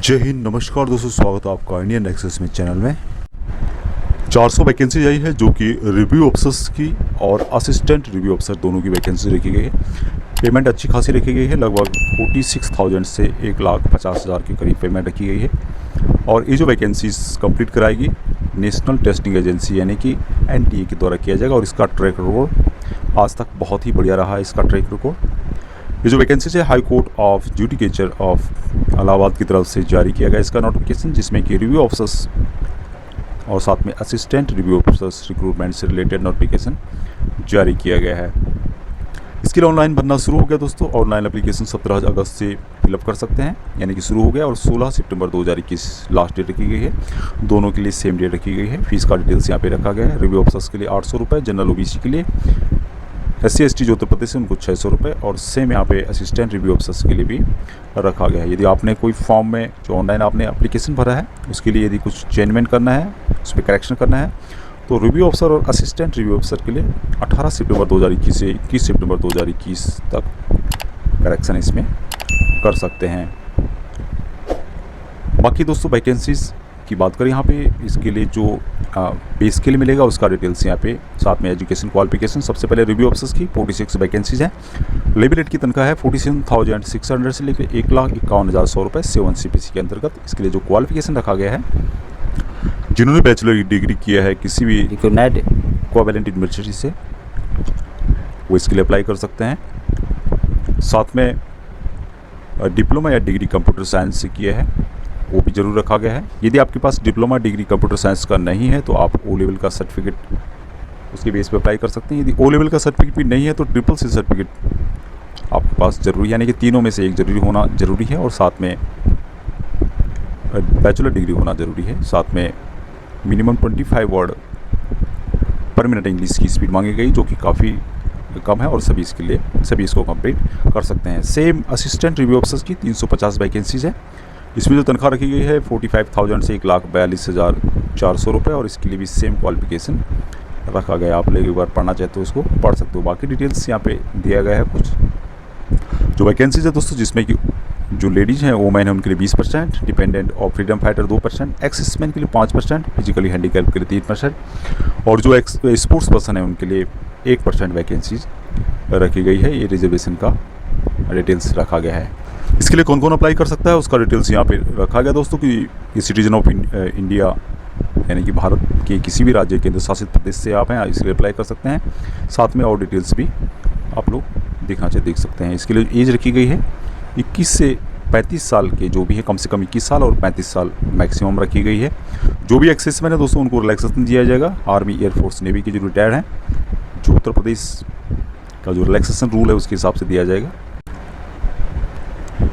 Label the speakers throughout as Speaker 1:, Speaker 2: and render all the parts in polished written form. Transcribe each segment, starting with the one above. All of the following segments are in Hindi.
Speaker 1: जय हिंद, नमस्कार दोस्तों, स्वागत है आपका इंडियन एक्सेस में चैनल में। 400 वैकेंसी आई है जो कि रिव्यू ऑफिसर्स की और असिस्टेंट रिव्यू ऑफिसर दोनों की वैकेंसी रखी गई है। पेमेंट अच्छी खासी रखी गई है, लगभग 46,000 से 1,50,000 के करीब पेमेंट रखी गई है। और ये जो वैकेंसीज कंप्लीट कराएगी नेशनल टेस्टिंग एजेंसी यानी कि NTA के द्वारा किया जाएगा। और इसका ट्रैक रिकॉर्ड आज तक बहुत ही बढ़िया रहा है। इसका ट्रैक रिकॉर्ड ये जो वैकेंसी है high court of judicature of Allahabad की तरफ से जारी किया गया इसका नोटिफिकेशन, जिसमें कि रिव्यू ऑफिसर्स और साथ में असिस्टेंट रिव्यू ऑफिसर्स रिक्रूटमेंट से रिलेटेड नोटिफिकेशन जारी किया गया है। इसके लिए ऑनलाइन भरना शुरू हो गया दोस्तों। ऑनलाइन एप्लीकेशन 17 अगस्त से फिलअप कर सकते हैं, यानी कि शुरू हो गया। और 16 सितंबर 2021 लास्ट डेट रखी गई है। दोनों के लिए सेम डेट रखी गई है। फीस का डिटेल्स यहाँ पे रखा गया है। रिव्यू ऑफिसर्स के लिए 800 रुपये, जनरल OBC के लिए, SC ST जो उत्तर प्रदेश है उनको 600 रुपये, और सेम यहाँ पे असिस्टेंट रिव्यू ऑफिसर्स के लिए भी रखा गया है। यदि आपने कोई फॉर्म में जो ऑनलाइन आपने एप्लीकेशन भरा है उसके लिए यदि कुछ चेंजमेंट करना है, उस पर करेक्शन करना है, तो रिव्यू ऑफिसर और असिस्टेंट रिव्यू ऑफिसर के लिए 18 सितंबर 2021 से 21 सितंबर 2021 तक करेक्शन इसमें कर सकते हैं। बाकी दोस्तों वैकेंसीज़ की बात करें यहाँ पे, इसके लिए जो पे स्केल मिलेगा उसका डिटेल्स यहाँ पे, साथ में एजुकेशन क्वालिफिकेशन। सबसे पहले रिव्यू ऑफिसर्स की 46 वैकेंसीज हैं। लेबर रेट की तनख्वाह है 47,600 से लेकर 1,51,100 रुपये 7 CPC के अंतर्गत। इसके लिए जो क्वालिफिकेशन रखा गया है, जिन्होंने बैचलर डिग्री किया है किसी भी इक्विवेलेंट यूनिवर्सिटी से, वो इसके लिए अप्लाई कर सकते हैं। साथ में डिप्लोमा या डिग्री कंप्यूटर साइंस से किया है वो भी जरूर रखा गया है। यदि आपके पास डिप्लोमा डिग्री कंप्यूटर साइंस का नहीं है तो आप O लेवल का सर्टिफिकेट उसके बेस पे अप्लाई कर सकते हैं। यदि O लेवल का सर्टिफिकेट भी नहीं है तो CCC सर्टिफिकेट आपके पास जरूरी है, यानी कि तीनों में से एक जरूरी होना जरूरी है। और साथ में बैचलर डिग्री होना जरूरी है। साथ में मिनिमम 25 वर्ड पर मिनट इंग्लिश की स्पीड मांगी गई, जो कि काफ़ी कम है, और सभी इसको कंप्लीट कर सकते हैं। सेम असिस्टेंट रिव्यू ऑफिसर्स की 350 वैकेंसीज है। इसमें जो तनख्वाह रखी गई है 45,000 से 1,42,400 रुपये, और इसके लिए भी सेम क्वालिफिकेशन रखा गया है। आप लोग एक बार पढ़ना चाहते हो उसको पढ़ सकते हो। बाकी डिटेल्स यहाँ पे दिया गया है कुछ जो वैकेंसीज है दोस्तों, जिसमें कि जो लेडीज़ हैं वोमेन है उनके लिए 20%, डिपेंडेंट और फ्रीडम फाइटर 2%, एक्सिसमैन के लिए 5%, फिजिकली हैंडीकैप के लिए 3%, और जो स्पोर्ट्स पर्सन है उनके लिए 1% वैकेंसीज रखी गई है। ये रिजर्वेशन का डिटेल्स रखा गया है। इसके लिए कौन कौन अप्लाई कर सकता है उसका डिटेल्स यहाँ पे रखा गया दोस्तों, कि ये सिटीजन ऑफ इंडिया यानी कि भारत के किसी भी राज्य केंद्र शासित प्रदेश से आप हैं, इसके लिए अप्लाई कर सकते हैं। साथ में और डिटेल्स भी आप लोग देखना चाहे देख सकते हैं। इसके लिए एज रखी गई है 21 से 35 साल के, जो भी है कम से कम 21 साल और 35 साल मैक्सिमम रखी गई है। जो भी एक्सेसमैन है दोस्तों उनको रिलैक्सेशन दिया जाएगा। आर्मी, एयरफोर्स, नेवी के जो रिटायर्ड हैं, जो उत्तर प्रदेश का जो रिलैक्सेशन रूल है उसके हिसाब से दिया जाएगा।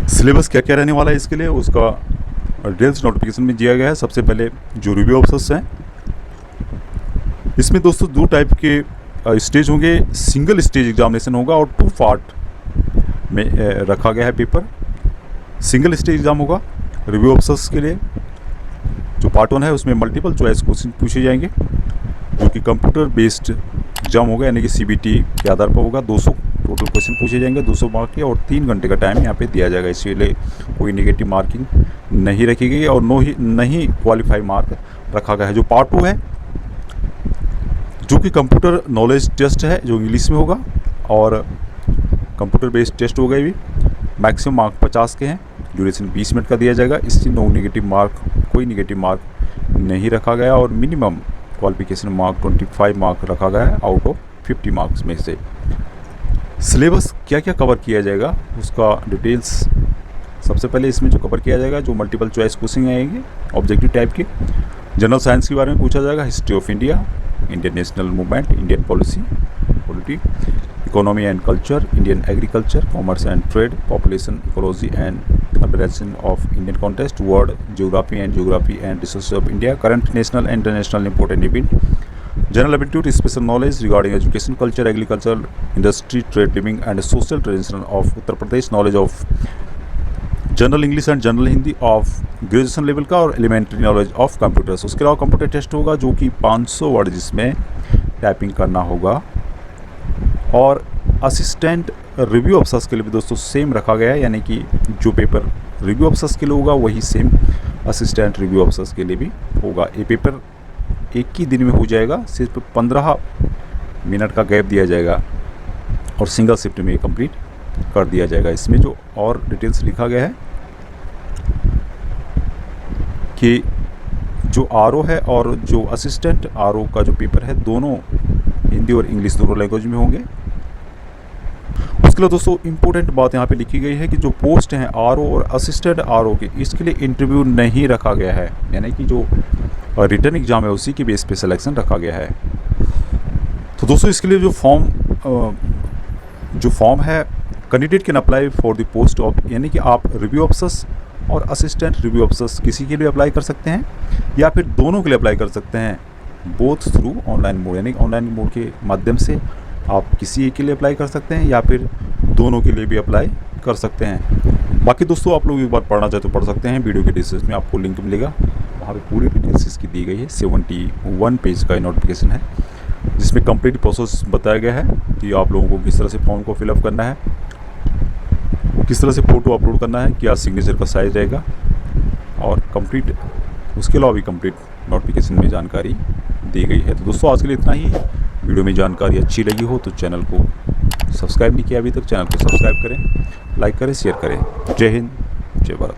Speaker 1: सिलेबस क्या क्या रहने वाला है इसके लिए उसका डिटेल्स नोटिफिकेशन में दिया गया है। सबसे पहले जो रिव्यू ऑफिसर्स हैं, इसमें दोस्तों 2 टाइप के स्टेज होंगे। सिंगल स्टेज एग्जामिनेशन होगा और 2 पार्ट में रखा गया है पेपर। सिंगल स्टेज एग्ज़ाम होगा रिव्यू ऑफिसर्स के लिए। जो पार्ट 1 है उसमें मल्टीपल चॉइस क्वेश्चन पूछे जाएंगे, जो कि कंप्यूटर बेस्ड एग्जाम होगा, यानी कि CBT के आधार पर होगा। 200 टोटल क्वेश्चन पूछे जाएंगे, 200 मार्क के, और 3 घंटे का टाइम यहाँ पे दिया जाएगा। इसलिए कोई नेगेटिव मार्किंग नहीं रखी गई और नहीं क्वालिफाई मार्क रखा गया है। जो पार्ट 2 है, जो कि कंप्यूटर नॉलेज टेस्ट है, जो इंग्लिश में होगा, और कंप्यूटर बेस्ड टेस्ट होगा। भी मैक्सिमम मार्क 50 के हैं, ड्यूरेशन 20 मिनट का दिया जाएगा। इससे कोई नेगेटिव मार्क नहीं रखा गया, और मिनिमम क्वालिफिकेशन मार्क 25 मार्क रखा गया है आउट ऑफ 50 मार्क्स में से। सिलेबस क्या क्या कवर किया जाएगा उसका डिटेल्स सबसे पहले इसमें जो कवर किया जाएगा, जो मल्टीपल चॉइस क्वेश्चन आएंगे ऑब्जेक्टिव टाइप के। जनरल साइंस के बारे में पूछा जाएगा, history of India, Indian national movement, Indian polity, economy and culture, Indian agriculture, commerce and trade, population, ecology and urbanisation of Indian context, world geography and resources of India, current national and international important event, general aptitude, special knowledge regarding education, culture, agriculture, industry, trade, living and social tradition of Uttar Pradesh, knowledge of general English and general Hindi of graduation level का, और एलिमेंट्री नॉलेज ऑफ कंप्यूटर्स। उसके अलावा कंप्यूटर टेस्ट होगा, जो कि 500 वर्ड जिसमें टाइपिंग करना होगा और असिस्टेंट रिव्यू अफसर्स के लिए भी दोस्तों सेम रखा गया है, यानी कि जो पेपर रिव्यू अफसर्स के लिए होगा वही सेम असिस्टेंट रिव्यू अफसर्स के लिए भी होगा। ये पेपर एक ही दिन में हो जाएगा, सिर्फ 15 मिनट का गैप दिया जाएगा और सिंगल शिफ्ट में ये कंप्लीट कर दिया जाएगा। इसमें जो और डिटेल्स लिखा गया है कि जो आरओ है और जो असिस्टेंट आरओ का जो पेपर है दोनों हिंदी और इंग्लिश दोनों लैंग्वेज में होंगे। उसके लिए दोस्तों इम्पोर्टेंट बात यहाँ पे लिखी गई है कि जो पोस्ट हैं आरओ और असिस्टेंट आरओ के, इसके लिए इंटरव्यू नहीं रखा गया है, यानी कि जो रिटर्न एग्ज़ाम है उसी के बेस पे सिलेक्शन रखा गया है। तो दोस्तों इसके लिए जो फॉर्म है, candidate can apply for the post of, यानी कि आप रिव्यू अफसर्स और असिस्टेंट रिव्यू अफसर्स किसी के लिए अप्लाई कर सकते हैं या फिर दोनों के लिए अप्लाई कर सकते हैं, बोथ थ्रू ऑनलाइन मोड, यानी ऑनलाइन मोड के माध्यम से आप किसी एक के लिए अप्लाई कर सकते हैं या फिर दोनों के लिए भी अप्लाई कर सकते हैं। बाकी दोस्तों आप लोग एक बार पढ़ना चाहे तो पढ़ सकते हैं, वीडियो के डिस्क्रिप्शन में आपको लिंक मिलेगा, वहाँ पे पूरी डिटेल्स इसकी दी गई है। 71 पेज का नोटिफिकेशन है जिसमें कंप्लीट प्रोसेस बताया गया है कि आप लोगों को किस तरह से फॉर्म को फिलअप करना है, किस तरह से फ़ोटो अपलोड करना है, क्या सिग्नेचर का साइज रहेगा और कंप्लीट उसके अलावा भी कंप्लीट नोटिफिकेशन में जानकारी दी गई है। तो दोस्तों आज के लिए इतना ही। वीडियो में जानकारी अच्छी लगी हो तो चैनल को सब्सक्राइब नहीं किया अभी तक, चैनल को सब्सक्राइब करें, लाइक करें, शेयर करें। जय हिंद, जय भारत।